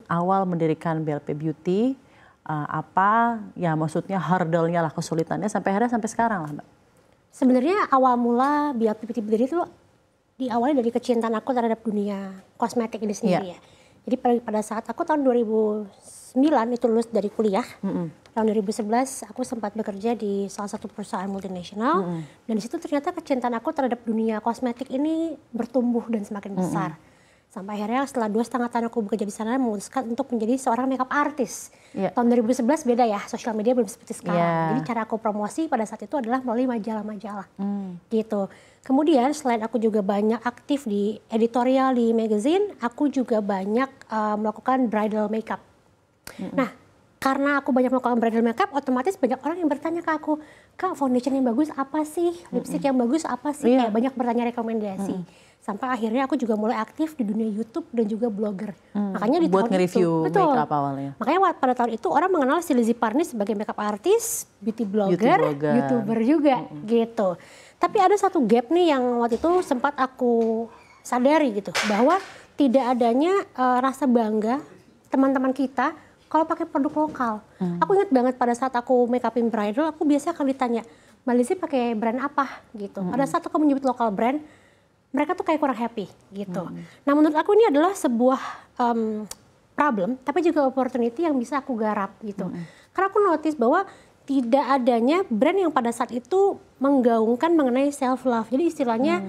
awal mendirikan BLP Beauty, apa ya maksudnya hurdle-nya lah, kesulitannya sampai akhirnya sampai sekarang lah Mbak? Sebenarnya awal mula BLP Beauty berdiri itu diawali dari kecintaan aku terhadap dunia kosmetik ini sendiri ya. Jadi pada saat aku tahun 2009 itu lulus dari kuliah, tahun 2011 aku sempat bekerja di salah satu perusahaan multinasional, dan di situ ternyata kecintaan aku terhadap dunia kosmetik ini bertumbuh dan semakin besar. Sampai akhirnya setelah 2,5 tahun aku bekerja di sana, memutuskan untuk menjadi seorang makeup artist. Tahun 2011 beda ya, sosial media belum seperti sekarang. Jadi cara aku promosi pada saat itu adalah melalui majalah-majalah gitu. Kemudian selain aku juga banyak aktif di editorial di magazine, aku juga banyak melakukan bridal makeup. Nah, karena aku banyak melakukan bridal makeup, otomatis banyak orang yang bertanya ke aku, Kak, foundation yang bagus apa sih? Lipstick yang bagus apa sih? Kayak banyak bertanya rekomendasi. Sampai akhirnya aku juga mulai aktif di dunia YouTube dan juga blogger. Makanya di buat tahun nge-review itu, makeup awalnya. Makanya pada tahun itu orang mengenal si Lizzy Parni sebagai makeup artist, beauty blogger, YouTuber juga gitu. Tapi ada satu gap nih yang waktu itu sempat aku sadari gitu, bahwa tidak adanya rasa bangga teman-teman kita kalau pakai produk lokal. Aku ingat banget pada saat aku make upin bridal, aku biasa akan ditanya, Mbak Lizzy pakai brand apa gitu. Pada saat aku menyebut lokal brand, mereka tuh kayak kurang happy gitu. Nah menurut aku ini adalah sebuah problem, tapi juga opportunity yang bisa aku garap gitu. Karena aku notice bahwa tidak adanya brand yang pada saat itu menggaungkan mengenai self love. Jadi istilahnya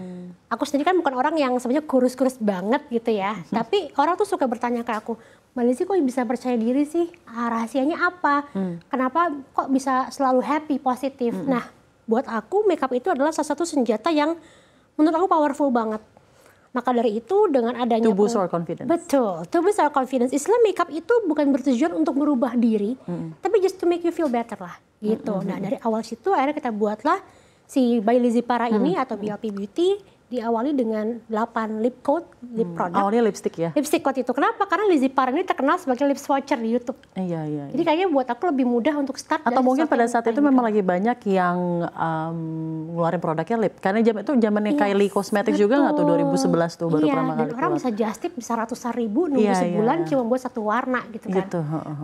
aku sendiri kan bukan orang yang sebenarnya kurus-kurus banget gitu ya. Tapi orang tuh suka bertanya ke aku, Mbak Lizzy kok bisa percaya diri sih? Rahasianya apa? Kenapa kok bisa selalu happy, positif? Nah buat aku makeup itu adalah salah satu senjata yang menurut aku powerful banget. Maka dari itu dengan adanya to boost our confidence. Betul, to boost our confidence. Istilah makeup itu bukan bertujuan untuk merubah diri, tapi just to make you feel better lah, gitu. Nah dari awal situ akhirnya kita buatlah si By Lizzy Para ini atau BLP Beauty, diawali dengan 8 lip coat, lip product. Awalnya lipstick ya? Lipstick coat itu. Kenapa? Karena Lizzy Para ini terkenal sebagai lip swatcher di YouTube. Iya. Jadi kayaknya buat aku lebih mudah untuk start. Atau mungkin pada saat itu memang lagi banyak yang ngeluarin produknya lip. Karena itu zamannya Kylie Cosmetics juga nggak tuh 2011 tuh baru pertama kali keluar. Orang bisa just tip bisa ratusan ribu nunggu sebulan cuma buat satu warna gitu kan.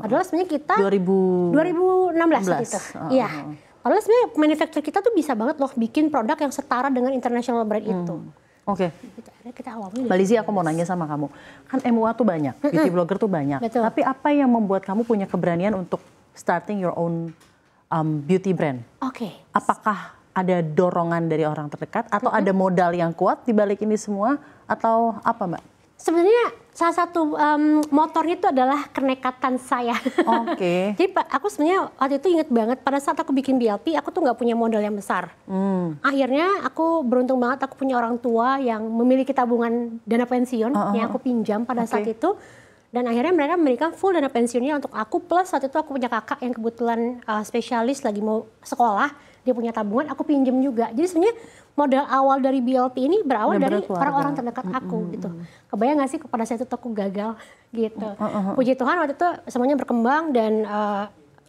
Padahal sebenarnya kita 2016 gitu. Iya. Padahal sebenarnya manufacturer kita tuh bisa banget loh bikin produk yang setara dengan international brand itu. Oke. Kita awalnya. Mbak Lizzy, aku mau nanya sama kamu. Kan MUA tuh banyak, beauty blogger tuh banyak. Betul. Tapi apa yang membuat kamu punya keberanian untuk starting your own beauty brand? Oke. Apakah ada dorongan dari orang terdekat atau ada modal yang kuat di balik ini semua atau apa, Mbak? Sebenarnya salah satu motornya itu adalah kenekatan saya. Oke. Jadi aku sebenarnya waktu itu inget banget pada saat aku bikin BLP, aku tuh nggak punya modal yang besar. Akhirnya aku beruntung banget aku punya orang tua yang memiliki tabungan dana pensiun yang aku pinjam pada saat itu. Dan akhirnya mereka memberikan full dana pensiunnya untuk aku, plus saat itu aku punya kakak yang kebetulan spesialis lagi mau sekolah, dia punya tabungan, aku pinjam juga. Jadi sebenarnya modal awal dari BLP ini berawal dari orang-orang terdekat aku gitu. Kebayang gak sih pada saat itu aku gagal gitu. Puji Tuhan waktu itu semuanya berkembang dan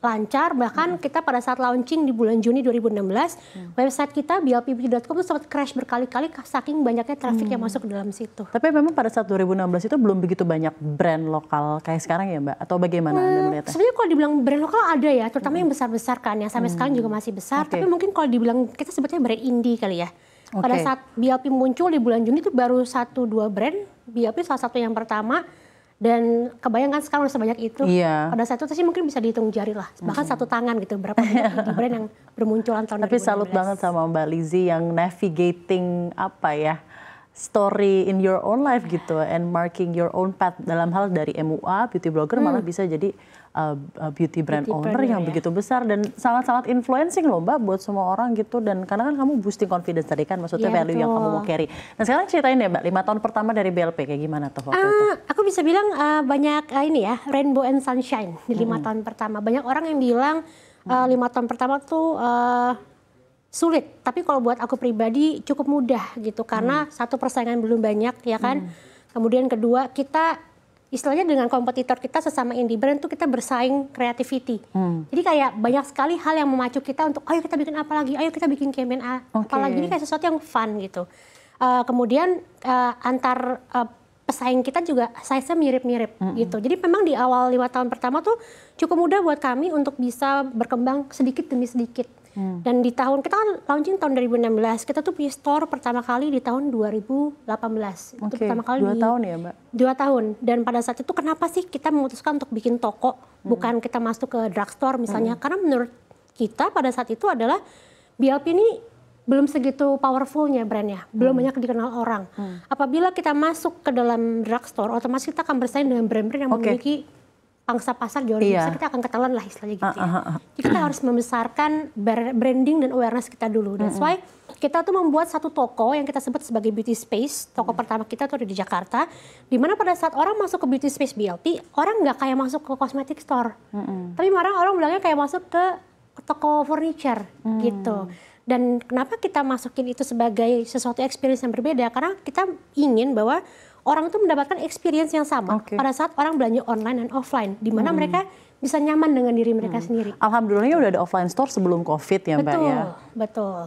lancar, bahkan kita pada saat launching di bulan Juni 2016, website kita blpbeauty.com itu sempat crash berkali-kali saking banyaknya traffic yang masuk ke dalam situ. Tapi memang pada saat 2016 itu belum begitu banyak brand lokal kayak sekarang ya Mbak? Atau bagaimana Anda melihatnya? Sebenarnya kalau dibilang brand lokal ada ya, terutama yang besar-besar kan, yang sampai sekarang juga masih besar. Tapi mungkin kalau dibilang kita sebutnya brand indie kali ya. Pada saat BLP muncul di bulan Juni itu baru 1-2 brand, BLP salah satu yang pertama. Dan kebayangkan sekarang udah sebanyak itu. Pada saat itu sih mungkin bisa dihitung jari lah, bahkan satu tangan gitu berapa banyak brand yang bermunculan tahun 2016. Tapi salut banget sama Mbak Lizzy yang navigating apa ya, story in your own life gitu, and marking your own path dalam hal dari MUA beauty blogger malah bisa jadi beauty brand owner yang begitu besar dan sangat-sangat influencing loh Mbak buat semua orang gitu. Dan karena kan kamu boosting confidence tadi kan, maksudnya value yang kamu mau carry. Nah sekarang ceritain deh Mbak, 5 tahun pertama dari BLP kayak gimana tuh waktu itu? Aku bisa bilang banyak ini ya, rainbow and sunshine di 5 tahun pertama. Banyak orang yang bilang 5 tahun pertama tuh sulit, tapi kalau buat aku pribadi cukup mudah gitu, karena satu, persaingan belum banyak ya kan. Kemudian kedua, kita istilahnya dengan kompetitor kita sesama indie brand tuh kita bersaing creativity. Jadi kayak banyak sekali hal yang memacu kita untuk ayo kita bikin apa lagi, ayo kita bikin campaign apa lagi, ini kayak sesuatu yang fun gitu. Kemudian antar pesaing kita juga size-nya mirip-mirip gitu. Jadi memang di awal 5 tahun pertama tuh cukup mudah buat kami untuk bisa berkembang sedikit demi sedikit. Dan di tahun, kita kan launching tahun 2016, kita tuh punya store pertama kali di tahun 2018. Itu pertama kali 2 tahun ya Mbak? 2 tahun. Dan pada saat itu kenapa sih kita memutuskan untuk bikin toko, bukan kita masuk ke drugstore misalnya. Karena menurut kita pada saat itu adalah BLP ini belum segitu powerfulnya brandnya, belum banyak dikenal orang. Apabila kita masuk ke dalam drugstore, otomatis kita akan bersaing dengan brand-brand yang memiliki pangsa pasar jauh lebih besar, kita akan ketelan lah istilahnya gitu ya. Jadi kita harus membesarkan branding dan awareness kita dulu. That's why kita tuh membuat satu toko yang kita sebut sebagai beauty space. Toko pertama kita tuh ada di Jakarta, di mana pada saat orang masuk ke beauty space BLP, orang nggak kayak masuk ke cosmetic store, tapi malah orang bilangnya kayak masuk ke toko furniture gitu. Dan kenapa kita masukin itu sebagai sesuatu experience yang berbeda? Karena kita ingin bahwa orang itu mendapatkan experience yang sama pada saat orang belanja online dan offline, di mana mereka bisa nyaman dengan diri mereka sendiri. Alhamdulillahnya udah ada offline store sebelum COVID ya Mbak ya. Betul.